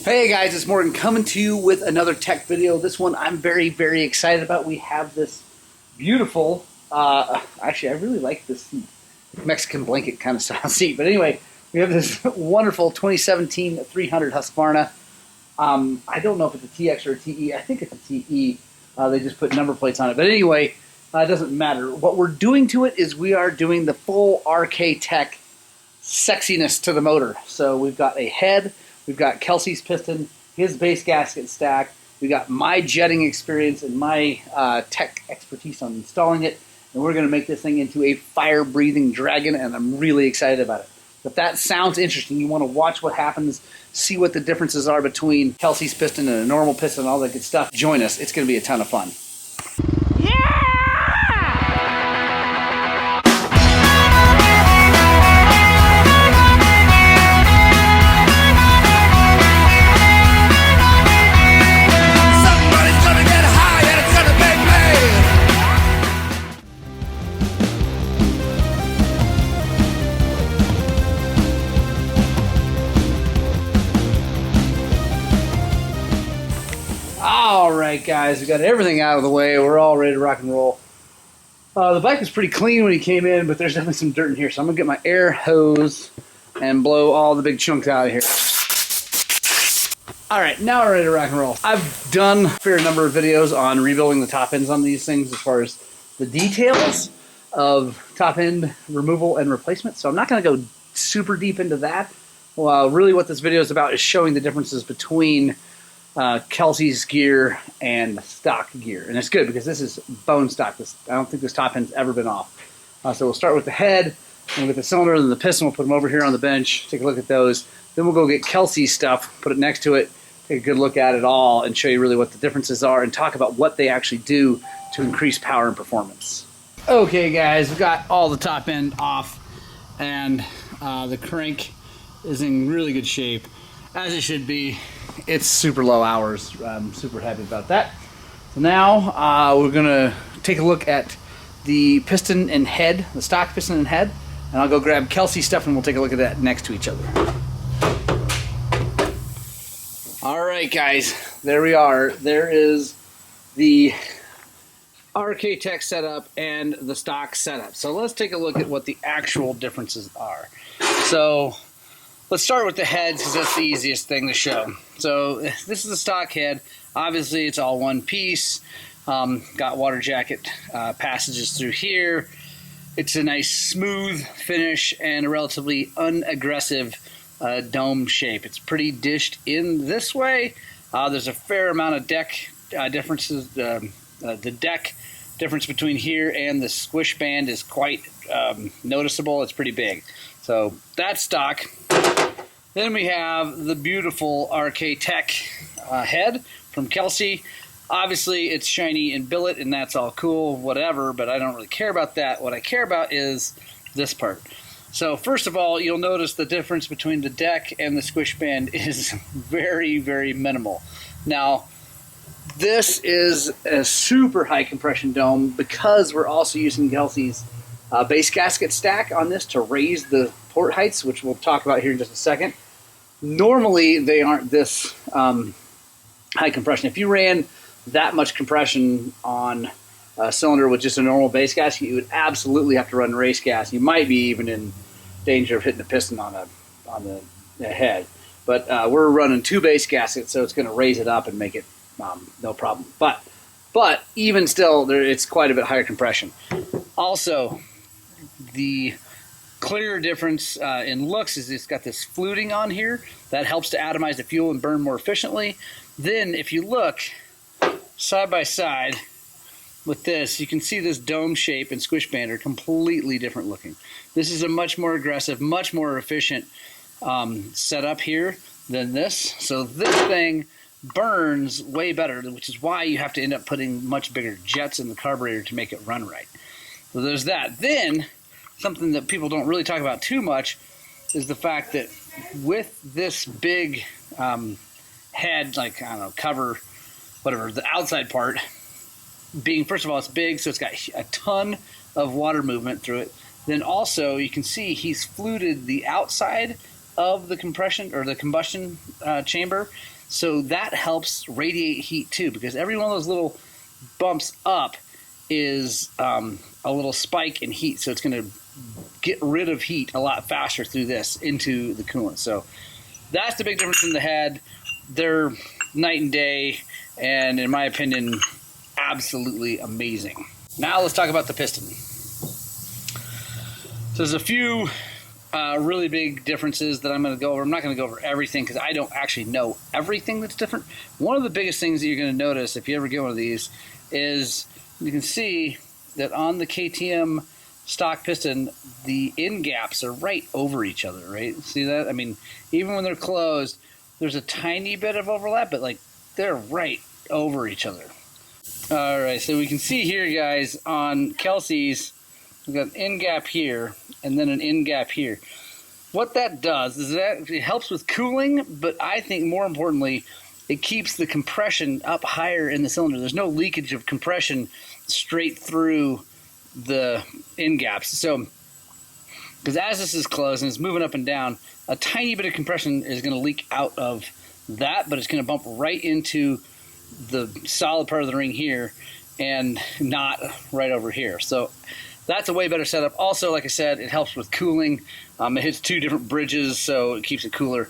Hey guys, it's Morgan coming to you with another tech video. This one I'm very excited about. We have this beautiful, actually I really like this seat. Mexican blanket kind of style seat. But anyway, we have this wonderful 2017 300 Husqvarna. I don't know if it's a TX or a TE. I think it's a TE. They just put number plates on it. But anyway, it doesn't matter. What we're doing to it is we are doing the full RK Tek sexiness to the motor. So we've got a head. We've got Kelsey's piston, his base gasket stack. We got my jetting experience and my tech expertise on installing it. And we're going to make this thing into a fire-breathing dragon, and I'm really excited about it. If that sounds interesting, you want to watch what happens, see what the differences are between Kelsey's piston and a normal piston and all that good stuff, join us. It's going to be a ton of fun. Alright guys, we got everything out of the way. We're all ready to rock and roll. The bike was pretty clean when he came in, but there's definitely some dirt in here. So I'm going to get my air hose and blow all the big chunks out of here. Alright, now we're ready to rock and roll. I've done a fair number of videos on rebuilding the top ends on these things as far as the details of top end removal and replacement. So I'm not going to go super deep into that. Well, really what this video is about is showing the differences between Kelsey's gear and stock gear, and it's good because this is bone stock. I don't think this top end's ever been off. So we'll start with the head, and with the cylinder and the piston. We'll put them over here on the bench, take a look at those. Then we'll go get Kelsey's stuff, put it next to it, take a good look at it all, and show you really what the differences are, and talk about what they actually do to increase power and performance. Okay, guys, we've got all the top end off, and the crank is in really good shape, as it should be. It's super low hours. I'm super happy about that. So now we're going to take a look at the piston and head, the stock piston and head, and I'll go grab Kelsey's stuff and we'll take a look at that next to each other. Alright guys, there we are. There is the RK Tek setup and the stock setup. So let's take a look at what the actual differences are. So let's start with the head because that's the easiest thing to show. So this is the stock head. Obviously it's all one piece. Got water jacket passages through here. It's a nice smooth finish and a relatively unaggressive dome shape. It's pretty dished in this way. There's a fair amount of deck differences. The deck difference between here and the squish band is quite noticeable. It's pretty big. So that's stock. Then we have the beautiful RK Tek head from Kelsey. Obviously it's shiny and billet and that's all cool, whatever, but I don't really care about that. What I care about is this part. So first of all, you'll notice the difference between the deck and the squish band is very minimal. Now, this is a super high compression dome because we're also using Kelsey's base gasket stack on this to raise the port heights, which we'll talk about here in just a second. Normally, they aren't this high compression. If you ran that much compression on a cylinder with just a normal base gasket, you would absolutely have to run race gas. You might be even in danger of hitting the piston on the head. But we're running two base gaskets, so it's going to raise it up and make it no problem. But even still, it's quite a bit higher compression. Also, the clear difference in looks is it's got this fluting on here that helps to atomize the fuel and burn more efficiently. Then if you look side by side with this, you can see this dome shape and squish band are completely different looking. This is a much more aggressive, much more efficient setup here than this. So this thing burns way better, which is why you have to end up putting much bigger jets in the carburetor to make it run right. So there's that. Then something that people don't really talk about too much is the fact that with this big head, like, I don't know, cover, whatever, the outside part being, first of all, it's big, so it's got a ton of water movement through it. Then also, you can see he's fluted the outside of the compression or the combustion chamber. So that helps radiate heat too, because every one of those little bumps up is a little spike in heat. So it's going to get rid of heat a lot faster through this into the coolant. So that's the big difference in the head. They're night and day, and in my opinion, absolutely amazing. Now let's talk about the piston. So there's a few really big differences that I'm going to go over. I'm not going to go over everything because I don't actually know everything that's different. One of the biggest things that you're going to notice if you ever get one of these is you can see that on the KTM stock piston, the end gaps are right over each other, right? See that? I mean, even when they're closed, there's a tiny bit of overlap, but like they're right over each other. All right, so we can see here, guys, on Kelsey's, we've got an end gap here and then an end gap here. What that does is that it helps with cooling, but I think more importantly, it keeps the compression up higher in the cylinder. There's no leakage of compression straight through the end gaps. So, because as this is closed and it's moving up and down, a tiny bit of compression is going to leak out of that, but it's going to bump right into the solid part of the ring here and not right over here. So that's a way better setup. Also, like I said, it helps with cooling. It hits two different bridges, so it keeps it cooler.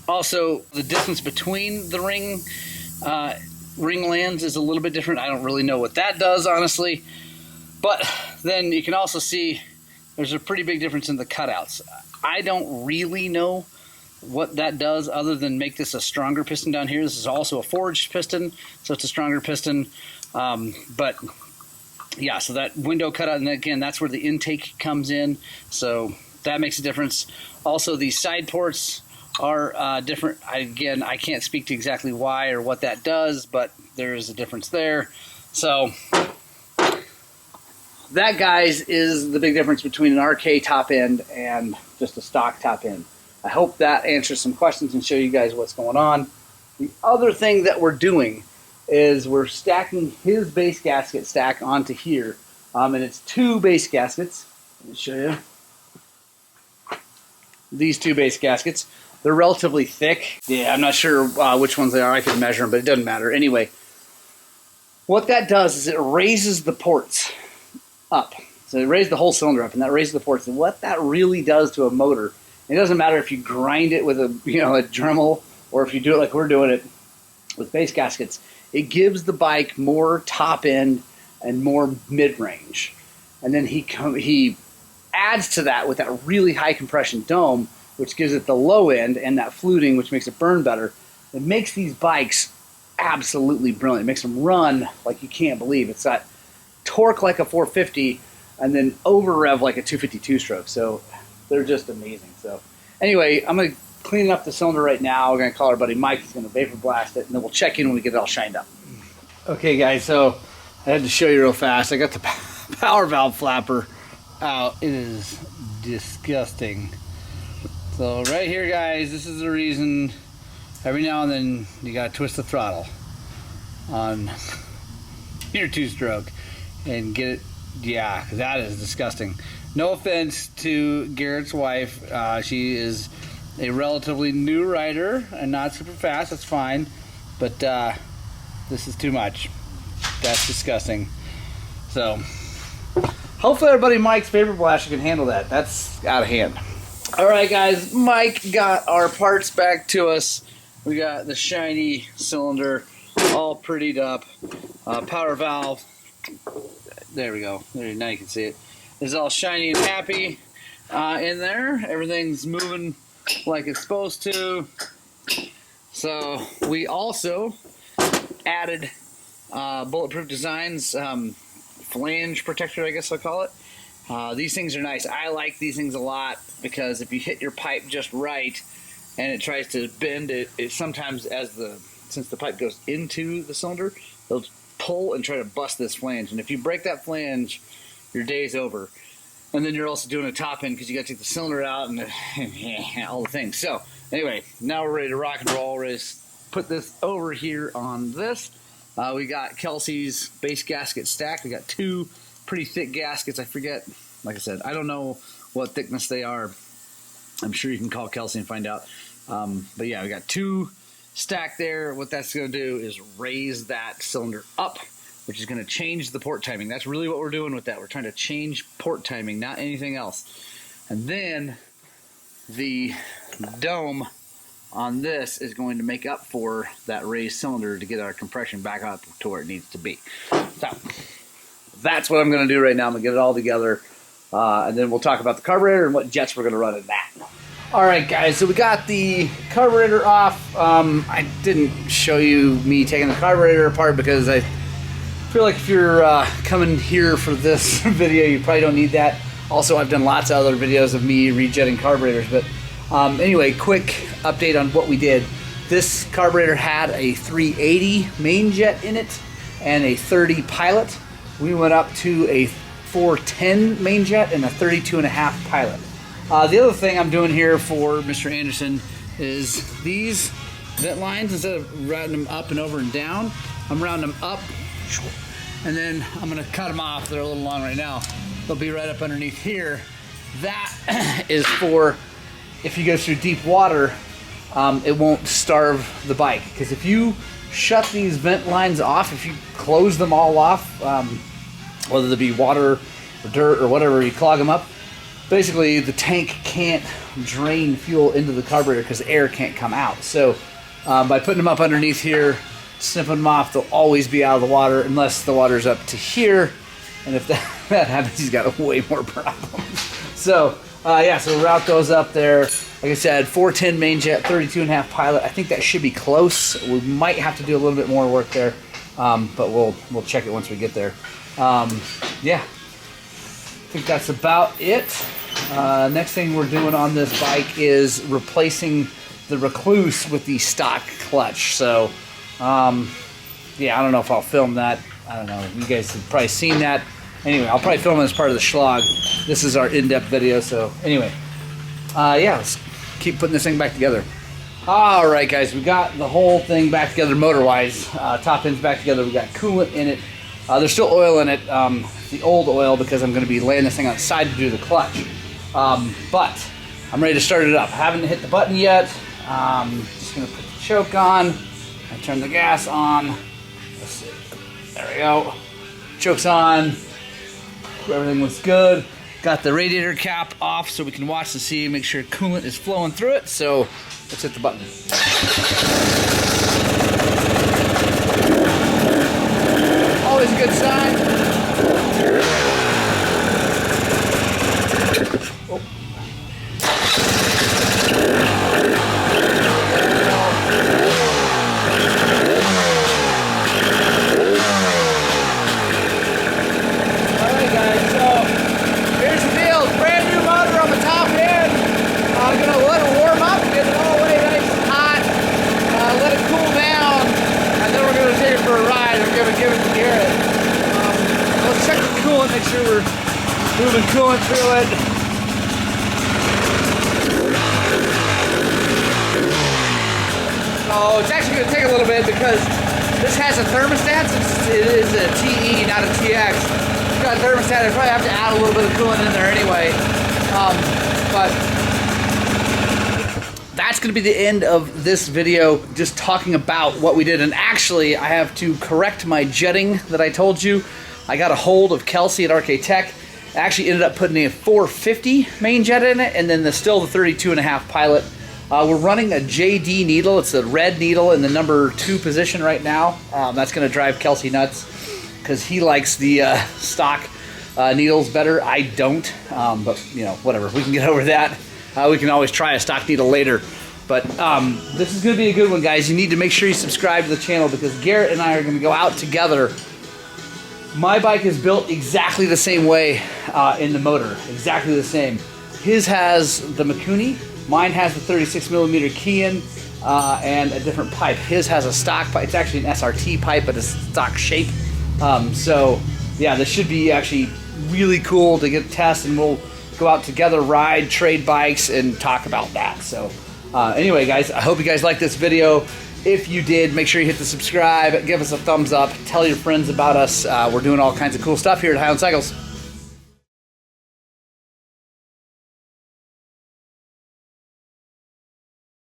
Also, the distance between the ring lands is a little bit different. I don't really know what that does, honestly. But then you can also see there's a pretty big difference in the cutouts. I don't really know what that does other than make this a stronger piston down here. This is also a forged piston, so it's a stronger piston. But yeah, so that window cutout, and again, that's where the intake comes in. So that makes a difference. Also, these side ports are different. Again, I can't speak to exactly why or what that does, but there is a difference there. So that, guys, is the big difference between an RK top end and just a stock top end. I hope that answers some questions and show you guys what's going on. The other thing that we're doing is we're stacking his base gasket stack onto here. And it's two base gaskets. Let me show you. These two base gaskets. They're relatively thick. Yeah, I'm not sure which ones they are. I can measure them, but it doesn't matter. Anyway, what that does is it raises the ports up. So it raises the whole cylinder up, and that raises the ports. And what that really does to a motor, it doesn't matter if you grind it with a Dremel or if you do it like we're doing it with base gaskets. It gives the bike more top end and more mid range. And then he adds to that with that really high compression dome, which gives it the low end and that fluting, which makes it burn better. It makes these bikes absolutely brilliant. It makes them run like you can't believe. It's got torque like a 450 and then over rev like a 252 stroke. So they're just amazing. So anyway, I'm going to clean up the cylinder right now. We're going to call our buddy Mike. He's going to vapor blast it, and then we'll check in when we get it all shined up. Okay, guys, so I had to show you real fast. I got the power valve flapper out. It is disgusting. So right here, guys, this is the reason every now and then you got to twist the throttle on your two-stroke and get it. Yeah, that is disgusting. No offense to Garrett's wife. She is a relatively new rider and not super fast. That's fine. But this is too much. That's disgusting. So hopefully our buddy Mike's vapor blaster can handle that. That's out of hand. All right, guys. Mike got our parts back to us. We got the shiny cylinder all prettied up. Power valve. There we go. Now you can see it. It's all shiny and happy in there. Everything's moving like it's supposed to. So we also added Bulletproof Designs flange protector, I guess I'll call it. These things are nice. I like these things a lot because if you hit your pipe just right and it tries to bend, it sometimes since the pipe goes into the cylinder, they'll pull and try to bust this flange. And if you break that flange, your day's over. And then you're also doing a top end because you got to take the cylinder out and all the things. So anyway, now we're ready to rock and roll. We're ready to put this over here on this. We got Kelsey's base gasket stack. We got two pretty thick gaskets. I forget, like I said, I don't know what thickness they are. I'm sure you can call Kelsey and find out. But yeah, we got 2 stacked there. What that's going to do is raise that cylinder up, which is going to change the port timing. That's really what we're doing with that. We're trying to change port timing, not anything else. And then the dome on this is going to make up for that raised cylinder to get our compression back up to where it needs to be. So that's what I'm going to do right now. I'm going to get it all together, and then we'll talk about the carburetor and what jets we're going to run in that. All right, guys, so we got the carburetor off. I didn't show you me taking the carburetor apart because I feel like if you're coming here for this video, you probably don't need that. Also, I've done lots of other videos of me rejetting carburetors, but anyway, quick update on what we did. This carburetor had a 380 main jet in it and a 30 pilot. We went up to a 410 main jet and a 32.5 pilot. The other thing I'm doing here for Mr. Anderson is these vent lines, instead of routing them up and over and down, I'm rounding them up, and then I'm going to cut them off. They're a little long right now. They'll be right up underneath here. That is for if you go through deep water, it won't starve the bike. Because if you shut these vent lines off, if you close them all off, whether they be water or dirt or whatever, you clog them up, basically the tank can't drain fuel into the carburetor because the air can't come out. So by putting them up underneath here, snipping them off, they'll always be out of the water unless the water's up to here. And if that happens, he's got way more problems. So yeah, so we'll route those up there. Like I said, 410 main jet, 32.5 pilot. I think that should be close. We might have to do a little bit more work there, but we'll check it once we get there. Yeah, I think that's about it. Next thing we're doing on this bike is replacing the Recluse with the stock clutch. So yeah, I don't know if I'll film that. I don't know. You guys have probably seen that. Anyway, I'll probably film it as part of the Schlog. This is our in-depth video. So anyway, yeah, let's keep putting this thing back together. All right, guys, we got the whole thing back together motor-wise. Top end's back together. We got coolant in it. There's still oil in it, the old oil, because I'm going to be laying this thing outside to do the clutch. But I'm ready to start it up. I haven't hit the button yet. Just going to put the choke on and turn the gas on. Let's see. There we go. Choke's on. Everything looks good. Got the radiator cap off so we can watch to see, make sure coolant is flowing through it. So let's hit the button. Always a good sign. Oh. Alright guys, so here's the deal. Brand new motor on the top end. I'm going to let it warm up, get it all the way nice and hot, let it cool down, and then we're going to take it for a ride. We're going to give it to Garrett. Let's check the coolant, make sure we're moving coolant through it. So it's actually going to take a little bit because this has a thermostat. Since it is a TE, not a TX. It's got a thermostat. I probably have to add a little bit of coolant in there anyway. But that's going to be the end of this video, just talking about what we did. And actually, I have to correct my jetting that I told you. I got a hold of Kelsey at RK Tek. I actually ended up putting a 450 main jet in it, and then still the 32.5 pilot. We're running a JD needle. It's a red needle in the number 2 position right now. That's going to drive Kelsey nuts because he likes the stock needles better. I don't, but you know, whatever. We can get over that. We can always try a stock needle later. But this is going to be a good one, guys. You need to make sure you subscribe to the channel because Garrett and I are going to go out together. My bike is built exactly the same way in the motor, exactly the same. His has the Mikuni, mine has the 36mm Kian and a different pipe. His has a stock pipe. It's actually an SRT pipe, but it's stock shape. So yeah, this should be actually really cool to get a test, and we'll go out together, ride, trade bikes, and talk about that. So anyway, guys, I hope you guys liked this video. If you did, make sure you hit the subscribe, give us a thumbs up, tell your friends about us. We're doing all kinds of cool stuff here at High on Cycles.